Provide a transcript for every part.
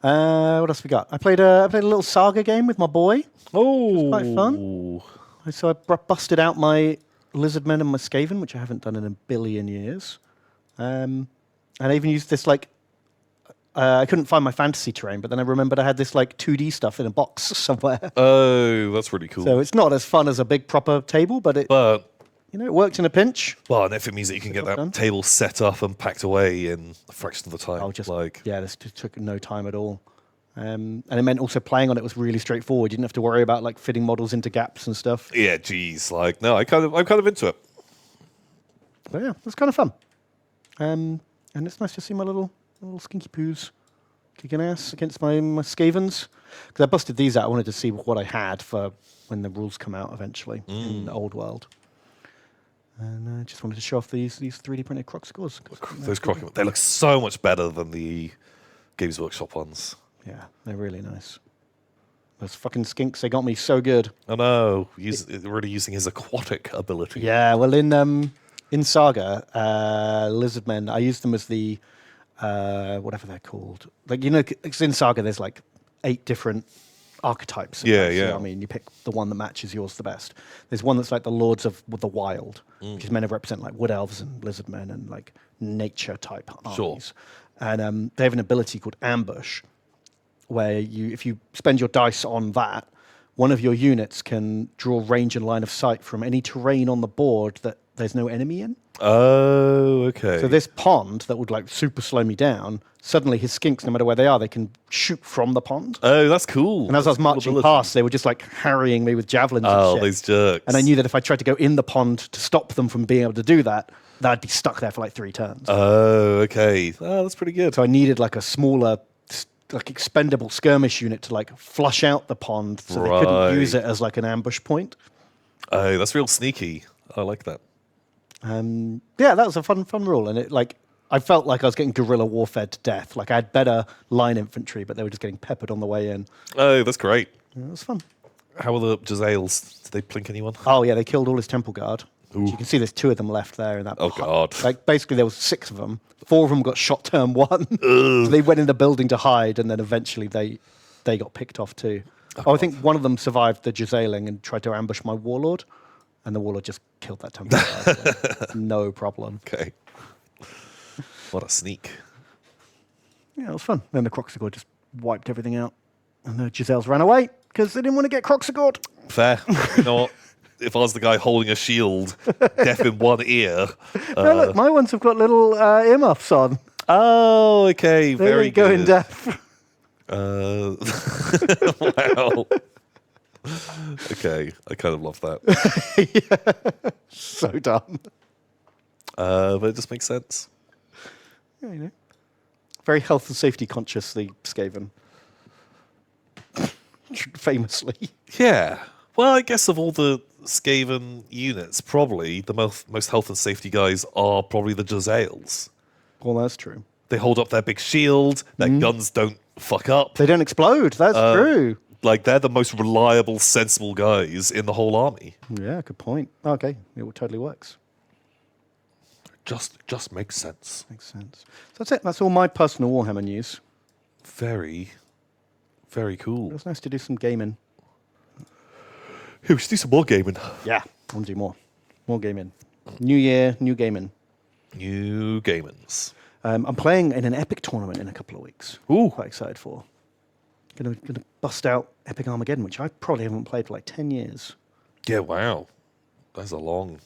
What else we got? I played a little Saga game with my boy. Oh, Quite fun. So I busted out my Lizardmen and my Skaven, which I haven't done in a billion years. And I even used this I couldn't find my fantasy terrain, but then I remembered I had this 2D stuff in a box somewhere. Oh, that's really cool. So it's not as fun as a big proper table, but it worked in a pinch. Well, and if it means that you can get that table set up and packed away in a fraction of the time. This took no time at all. And it meant also playing on it was really straightforward. You didn't have to worry about fitting models into gaps and stuff. Yeah, geez, no, I'm kind of into it. But yeah, it was kind of fun. And it's nice to see my little skinky poos kicking ass against my Skavens. Because I busted these out. I wanted to see what I had for when the rules come out eventually in the old world. And I just wanted to show off these 3D printed croc scores. Those croc, they look so much better than the Games Workshop ones. Yeah, they're really nice. Those fucking skinks, they got me so good. I know. Really using his aquatic ability. Yeah, well, in Saga, Lizardmen, I used them as the, whatever they're called. Because in Saga, there's 8 different archetypes. Yeah. I mean, you pick the one that matches yours the best. There's one that's the Lords of the Wild, which is meant to represent Wood Elves and Lizardmen and nature type armies. Sure. And they have an ability called Ambush, where if you spend your dice on that, one of your units can draw range and line of sight from any terrain on the board that there's no enemy in. Oh, okay. So this pond that would super slow me down, suddenly his skinks, no matter where they are, they can shoot from the pond. Oh, that's cool. And as I was marching past, they were just harrying me with javelins and shit. Oh, these jerks. And I knew that if I tried to go in the pond to stop them from being able to do that, that I'd be stuck there for 3 turns. Oh, okay. Oh, that's pretty good. So I needed a smaller expendable skirmish unit to flush out the pond so they couldn't use it as an ambush point. Oh, that's real sneaky. I like that. Yeah, that was a fun rule, and it I felt like I was getting guerrilla warfare to death. I had better line infantry, but they were just getting peppered on the way in. Oh, that's great. Yeah, it was fun. How were the Jezzails? Did they plink anyone? Oh yeah, they killed all his temple guard. So you can see there's 2 of them left there in that. Oh god! Basically, there was 6 of them. 4 of them got shot turn 1. So they went in the building to hide, and then eventually they got picked off too. I think one of them survived the Jezzaeling and tried to ambush my warlord, and the warlord just killed that temple guard. No problem. Okay. What a sneak. Yeah, it was fun. Then the Croxigord just wiped everything out, and the Giselles ran away because they didn't want to get Croxigord. Fair. You know what? If I was the guy holding a shield, deaf in one ear. No, look, my ones have got little earmuffs on. Oh, okay. Very good. Going deaf. Wow. Okay, I kind of love that. Yeah. So dumb. But it just makes sense. Yeah, very health and safety conscious, the Skaven. Famously. Yeah. Well, I guess of all the Skaven units, probably the most health and safety guys are probably the Jezzails. Well, that's true. They hold up their big shield, their guns don't fuck up. They don't explode, that's true. They're the most reliable, sensible guys in the whole army. Yeah, good point. Okay, it totally works. Just makes sense. Makes sense. So that's it. That's all my personal Warhammer news. Very, very cool. It was nice to do some gaming. Hey, we should do some more gaming. Yeah, I want to do more. More gaming. New year, new gaming. New gamings. I'm playing in an Epic tournament in a couple of weeks. Ooh. Quite excited for. Gonna bust out Epic Armageddon, which I probably haven't played for 10 years. Yeah, wow. That's a long...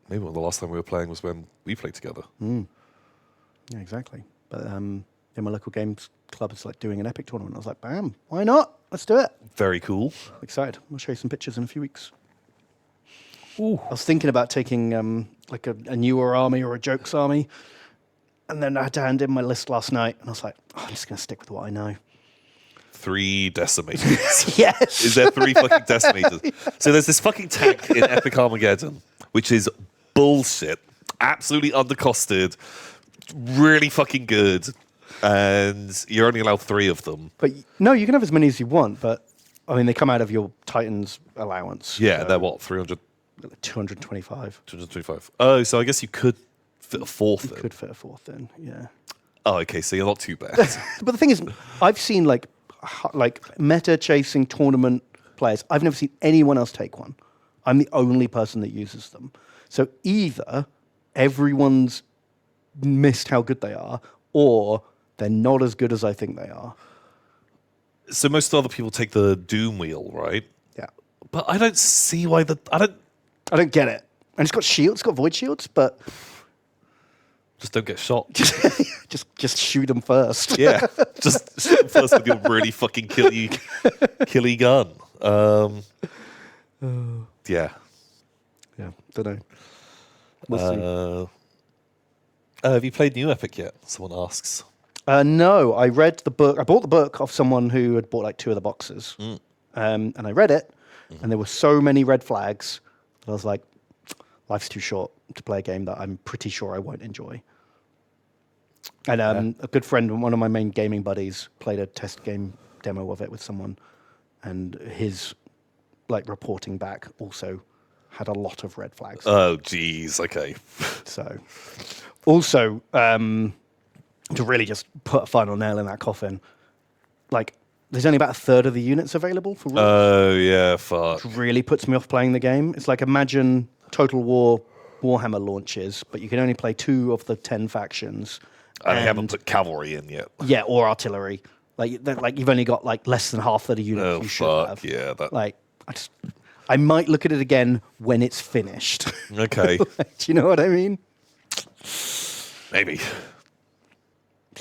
Maybe the last time we were playing was when we played together. Yeah, exactly. But in my local games club, it's doing an Epic tournament. I was like, bam, why not? Let's do it. Very cool. Excited. I'll show you some pictures in a few weeks. Ooh. I was thinking about taking a newer army or a jokes army. And then I had to hand in my list last night. And I was like, I'm just going to stick with what I know. 3 decimators. Yes. Is there 3 fucking decimators? So there's this fucking tank in Epic Armageddon, which is bullshit. Absolutely undercosted. Really fucking good. And you're only allowed 3 of them. But no, you can have as many as you want. But I mean, they come out of your Titan's allowance. Yeah, so they're what, 300? 225. 225. Oh, so I guess you could fit a 4th in. Could fit a 4th in, yeah. Oh, okay, so you're not too bad. But the thing is, I've seen like meta chasing tournament players. I've never seen anyone else take one. I'm the only person that uses them. So either everyone's missed how good they are, or they're not as good as I think they are. So most other people take the Doom wheel, right? Yeah. But I don't see why I don't get it. And it's got shields, it's got void shields, but just don't get shot. just shoot them first. Yeah, just shoot them first with your really fucking killy gun. Yeah. Yeah, don't know. We'll see. Have you played New Epic yet? Someone asks. No, I read the book. I bought the book off someone who had bought like 2 of the boxes. And I read it, and there were so many red flags that I was like, life's too short to play a game that I'm pretty sure I won't enjoy. And a good friend, one of my main gaming buddies, played a test game demo of it with someone, and his like reporting back also had a lot of red flags. Oh, geez. Okay. So, also, to really just put a final nail in that coffin, like, there's only about a third of the units available for rules. Oh, yeah, fuck. Which really puts me off playing the game. It's like, imagine Total War Warhammer launches, but you can only play 2 of the 10 factions. I haven't put cavalry in yet. Yeah, or artillery. Like you've only got like less than half of the units you should have. Yeah, like I might look at it again when it's finished. Okay. Do you know what I mean? Maybe.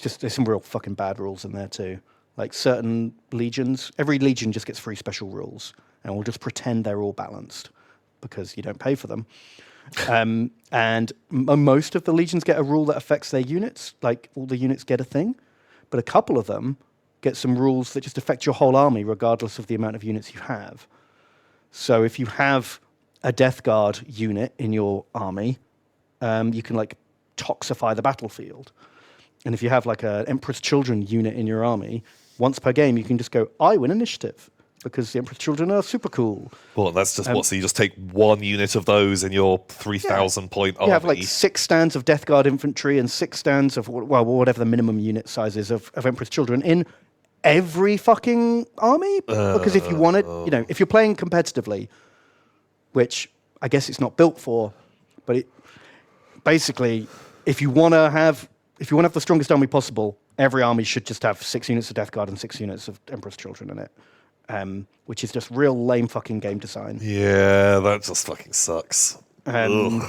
There's some real fucking bad rules in there too. Like certain legions, every legion just gets 3 special rules, and we'll just pretend they're all balanced because you don't pay for them. And most of the legions get a rule that affects their units. Like all the units get a thing, but a couple of them get some rules that just affect your whole army, regardless of the amount of units you have. So if you have a Death Guard unit in your army, you can like toxify the battlefield. And if you have like an Emperor's Children unit in your army, once per game you can just go, I win initiative, because the Emperor's Children are super cool. Well, that's just what? So you just take 1 unit of those in your 3,000 point army? You have like 6 stands of Death Guard infantry and 6 stands of, well, whatever the minimum unit size is of Emperor's Children in every fucking army. Because if you wanted, if you're playing competitively, which I guess it's not built for, but basically, if you want to have the strongest army possible, every army should just have 6 units of Death Guard and 6 units of Emperor's Children in it. Which is just real lame fucking game design. Yeah, that just fucking sucks. And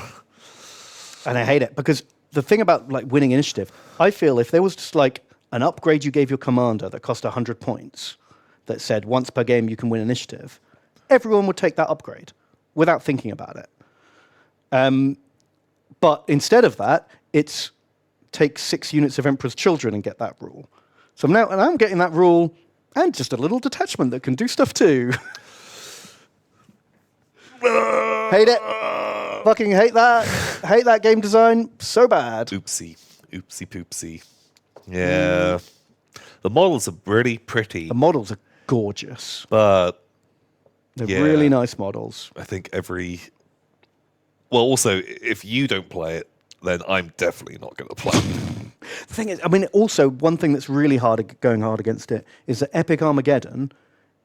I hate it, because the thing about like winning initiative, I feel if there was just like an upgrade you gave your commander that cost 100 points, that said once per game you can win initiative, everyone would take that upgrade without thinking about it. But instead of that, it's take 6 units of Emperor's Children and get that rule. So I'm getting that rule and just a little detachment that can do stuff too. Hate it. Fucking hate that. Hate that game design so bad. Oopsie poopsie. Yeah. The models are really pretty. The models are gorgeous. But they're really nice models. I think well, also, if you don't play it, then I'm definitely not going to play it. The thing is, I mean, also, one thing that's really going hard against it is that Epic Armageddon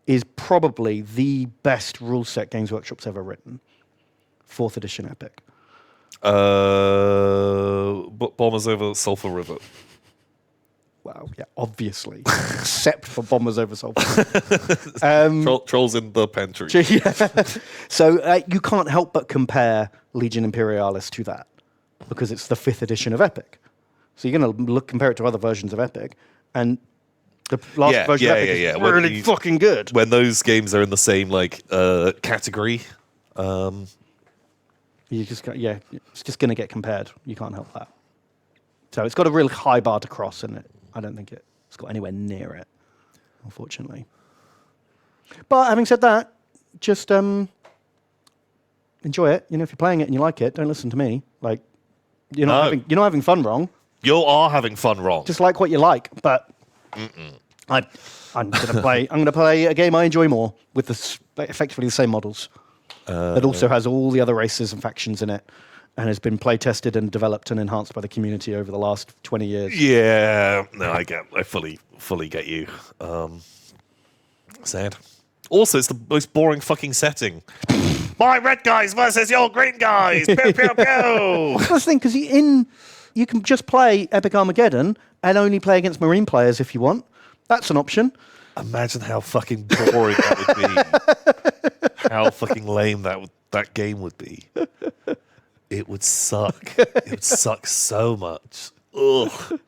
is probably the best rule set Games Workshop's ever written. 4th edition Epic. Bombers over Sulphur River. Wow, yeah, obviously. Except for Bombers over Sulphur River. Trolls in the pantry. Yeah. So you can't help but compare Legion Imperialis to that, because it's the 5th edition of Epic. So you're going to compare it to other versions of Epic, and the last version of Epic is really fucking good. When those games are in the same category, you just it's just going to get compared. You can't help that. So it's got a real high bar to cross, and I don't think it's got anywhere near it, unfortunately. But having said that, just enjoy it. If you're playing it and you like it, don't listen to me. Like you're not having fun wrong. You are having fun wrong. Just like what you like, but I'm gonna play a game I enjoy more with effectively the same models. That also has all the other races and factions in it, and has been play tested and developed and enhanced by the community over the last 20 years. Yeah, no, I fully get you. Sad. Also, it's the most boring fucking setting. My red guys versus your green guys. Pew, pew, pew. That's the thing, because you can just play Epic Armageddon and only play against Marine players if you want. That's an option. Imagine how fucking boring that would be. How fucking lame that game would be. It would suck. It would suck so much. Ugh.